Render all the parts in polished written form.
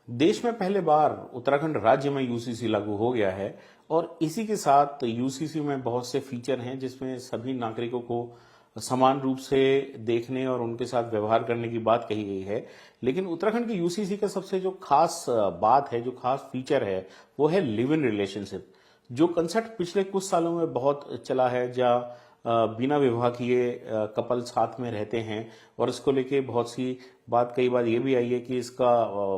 देश में पहले बार उत्तराखंड राज्य में यूसीसी लागू हो गया है और इसी के साथ यूसीसी में बहुत से फीचर हैं जिसमें सभी नागरिकों को समान रूप से देखने और उनके साथ व्यवहार करने की बात कही गई है। लेकिन उत्तराखंड के यूसीसी का सबसे जो खास बात है, जो खास फीचर है, वो है लिव इन रिलेशनशिप। जो कंसेप्ट पिछले कुछ सालों में बहुत चला है, जहाँ बिना विवाह किए कपल साथ में रहते हैं और इसको लेके बहुत सी बात कई बार ये भी आई है कि इसका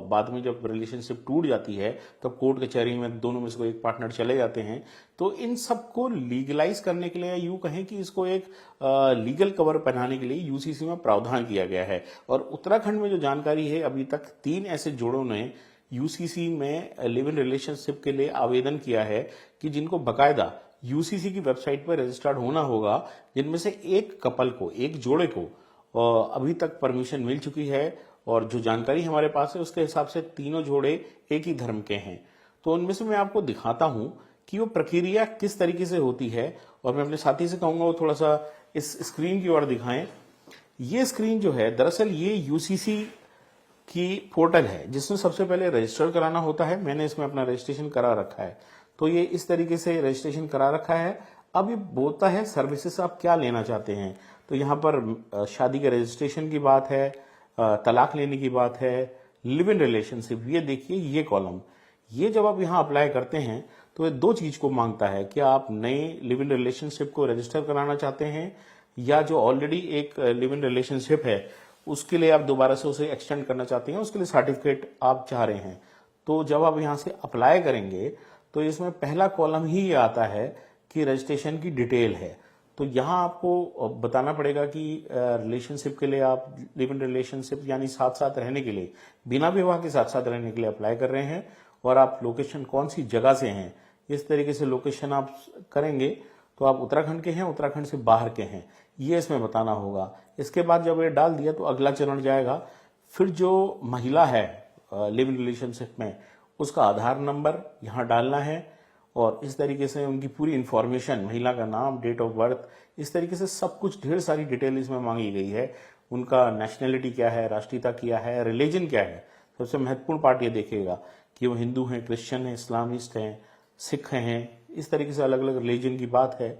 बाद में जब रिलेशनशिप टूट जाती है तब कोर्ट कचहरी में दोनों में से कोई एक पार्टनर चले जाते हैं। तो इन सबको लीगलाइज करने के लिए, यूं कहें कि इसको एक लीगल कवर पहनाने के लिए यूसीसी में प्रावधान किया गया है। और उत्तराखंड में जो जानकारी है, अभी तक 3 ऐसे जोड़ों ने यूसीसी में लिव इन रिलेशनशिप के लिए आवेदन किया है कि जिनको बकायदा यूसीसी की वेबसाइट पर रजिस्टर्ड होना होगा, जिनमें से एक कपल को, एक जोड़े को अभी तक परमिशन मिल चुकी है। और जो जानकारी हमारे पास है उसके हिसाब से तीनों जोड़े एक ही धर्म के हैं। तो उनमें से मैं आपको दिखाता हूं कि वो प्रक्रिया किस तरीके से होती है। और मैं अपने साथी से कहूंगा वो थोड़ा सा इस स्क्रीन की ओर दिखाएं। ये स्क्रीन जो है, दरअसल ये यूसीसी की पोर्टल है जिसमें सबसे पहले रजिस्टर कराना होता है। मैंने इसमें अपना रजिस्ट्रेशन करा रखा है, तो ये इस तरीके से रजिस्ट्रेशन करा रखा है। अब ये बोलता है सर्विसेज आप क्या लेना चाहते हैं। तो यहाँ पर शादी के रजिस्ट्रेशन की बात है, तलाक लेने की बात है, लिव इन रिलेशनशिप। ये देखिए, ये कॉलम, ये जब आप यहाँ अप्लाई करते हैं तो ये 2 चीज को मांगता है कि आप नए लिव इन रिलेशनशिप को रजिस्टर कराना चाहते हैं या जो ऑलरेडी एक लिव इन रिलेशनशिप है उसके लिए आप दोबारा से उसे एक्सटेंड करना चाहते हैं, उसके लिए सर्टिफिकेट आप चाह रहे हैं। तो जब आप यहाँ से अप्लाई करेंगे तो इसमें पहला कॉलम ही ये आता है कि रजिस्ट्रेशन की डिटेल है। तो यहाँ आपको बताना पड़ेगा कि रिलेशनशिप के लिए आप लिव इन रिलेशनशिप यानी साथ साथ रहने के लिए, बिना विवाह के साथ साथ रहने के लिए अप्लाई कर रहे हैं और आप लोकेशन कौन सी जगह से हैं, इस तरीके से लोकेशन आप करेंगे तो आप उत्तराखंड के हैं, उत्तराखंड से बाहर के हैं, ये इसमें बताना होगा। इसके बाद जब ये डाल दिया तो अगला चरण जाएगा। फिर जो महिला है लिव इन रिलेशनशिप में, उसका आधार नंबर यहाँ डालना है और इस तरीके से उनकी पूरी इंफॉर्मेशन, महिला का नाम, डेट ऑफ बर्थ, इस तरीके से सब कुछ, ढेर सारी डिटेल इसमें मांगी गई है। उनका नेशनैलिटी क्या है, राष्ट्रीयता क्या है, रिलीजन क्या है। सबसे महत्वपूर्ण पार्ट ये देखेगा कि वो हिंदू हैं, क्रिश्चियन हैं, इस्लामिस्ट हैं, सिख हैं, इस तरीके से अलग अलग रिलीजन की बात है।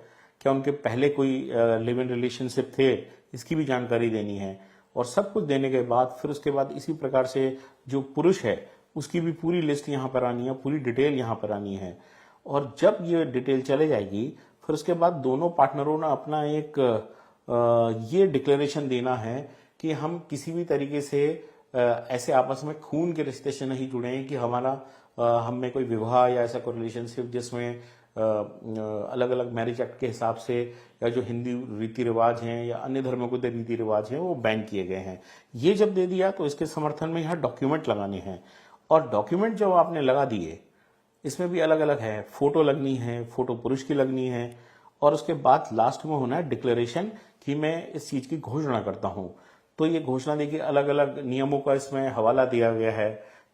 क्या उनके पहले कोई लिव इन रिलेशनशिप थे, इसकी भी जानकारी देनी है। और सब कुछ देने के बाद फिर उसके बाद इसी प्रकार से जो पुरुष है उसकी भी पूरी लिस्ट यहाँ पर आनी है, पूरी डिटेल यहाँ पर आनी है। और जब ये डिटेल चले जाएगी फिर उसके बाद दोनों पार्टनरों ने अपना एक ये डिक्लेरेशन देना है कि हम किसी भी तरीके से ऐसे आपस में खून के रिश्ते से नहीं जुड़े हैं कि हमारा हम में कोई विवाह या ऐसा कोई रिलेशनशिप जिसमें अलग अलग मैरिज एक्ट के हिसाब से या जो हिंदी रीति रिवाज हैं या अन्य धर्मों के रीति रिवाज हैं वो बैन किए गए हैं। ये जब दे दिया तो इसके समर्थन में यहाँ डॉक्यूमेंट लगाने हैं। और डॉक्यूमेंट जब आपने लगा दिए, इसमें भी अलग अलग है, फोटो लगनी है, फोटो पुरुष की लगनी है और उसके बाद लास्ट में होना है डिक्लेरेशन कि मैं इस चीज की घोषणा करता हूं। तो ये घोषणा देखिए, अलग अलग नियमों का इसमें हवाला दिया गया है।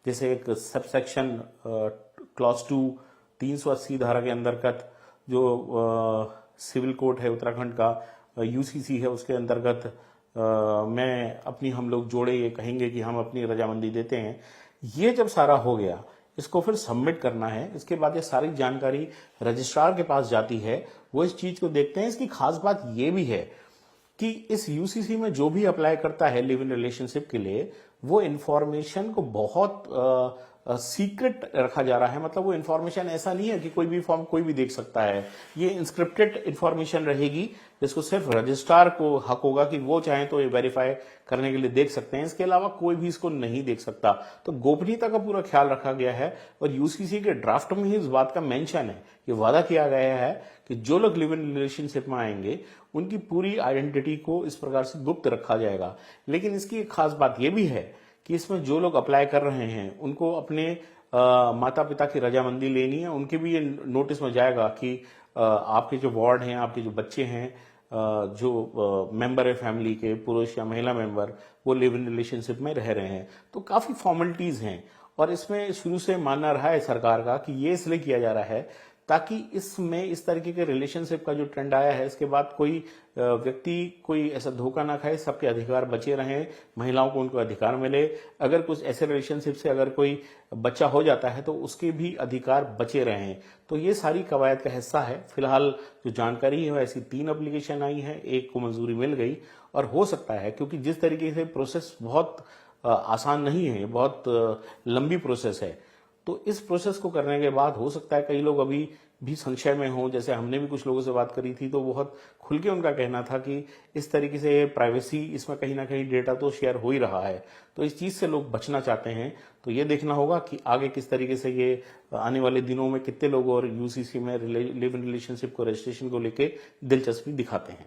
जैसे एक सबसेक्शन क्लॉज 2 380 धारा के अंतर्गत जो सिविल कोड है उत्तराखंड का, यूसीसी है, उसके अंतर्गत मैं अपनी, हम लोग जोड़े ये कहेंगे कि हम अपनी रजामंदी देते हैं। ये जब सारा हो गया, इसको फिर सबमिट करना है। इसके बाद ये सारी जानकारी रजिस्ट्रार के पास जाती है, वो इस चीज को देखते हैं। इसकी खास बात ये भी है कि इस यूसीसी में जो भी अप्लाई करता है लिव इन रिलेशनशिप के लिए, वो इन्फॉर्मेशन को बहुत सीक्रेट रखा जा रहा है। मतलब वो इन्फॉर्मेशन ऐसा नहीं है कि कोई भी फॉर्म कोई भी देख सकता है। ये इंस्क्रिप्टेड इन्फॉर्मेशन रहेगी जिसको सिर्फ रजिस्ट्रार को हक होगा कि वो चाहे तो ये वेरीफाई करने के लिए देख सकते हैं। इसके अलावा कोई भी इसको नहीं देख सकता। तो गोपनीयता का पूरा ख्याल रखा गया है और यूसीसी के ड्राफ्ट में ही इस बात का मेंशन है, ये वादा किया गया है कि जो लोग लिव इन रिलेशनशिप में आएंगे उनकी पूरी आइडेंटिटी को इस प्रकार से गुप्त रखा जाएगा। लेकिन इसकी एक खास बात यह भी है कि इसमें जो लोग अप्लाई कर रहे हैं उनको अपने माता पिता की रजामंदी लेनी है। उनके भी ये नोटिस में जाएगा कि आपके जो वार्ड हैं, आपके जो बच्चे हैं, जो मेंबर है फैमिली के, पुरुष या महिला मेंबर, वो लिव इन रिलेशनशिप में रह रहे हैं। तो काफी फॉर्मेलिटीज हैं और इसमें शुरू से मानना रहा है सरकार का कि ये इसलिए किया जा रहा है ताकि इसमें इस तरीके के रिलेशनशिप का जो ट्रेंड आया है इसके बाद कोई व्यक्ति कोई ऐसा धोखा ना खाए, सबके अधिकार बचे रहें, महिलाओं को उनको अधिकार मिले। अगर कुछ ऐसे रिलेशनशिप से अगर कोई बच्चा हो जाता है तो उसके भी अधिकार बचे रहें। तो ये सारी कवायद का हिस्सा है। फिलहाल जो जानकारी है ऐसी 3 एप्लीकेशन आई है, एक को मंजूरी मिल गई और हो सकता है, क्योंकि जिस तरीके से प्रोसेस बहुत आसान नहीं है, बहुत लंबी प्रोसेस है, तो इस प्रोसेस को करने के बाद हो सकता है कई लोग अभी भी संशय में हों। जैसे हमने भी कुछ लोगों से बात करी थी तो बहुत खुल के उनका कहना था कि इस तरीके से प्राइवेसी, इसमें कहीं ना कहीं डेटा तो शेयर हो ही रहा है, तो इस चीज़ से लोग बचना चाहते हैं। तो ये देखना होगा कि आगे किस तरीके से ये आने वाले दिनों में कितने लोग और यूसीसी में लिव इन रिलेशनशिप को, रजिस्ट्रेशन को लेके दिलचस्पी दिखाते हैं।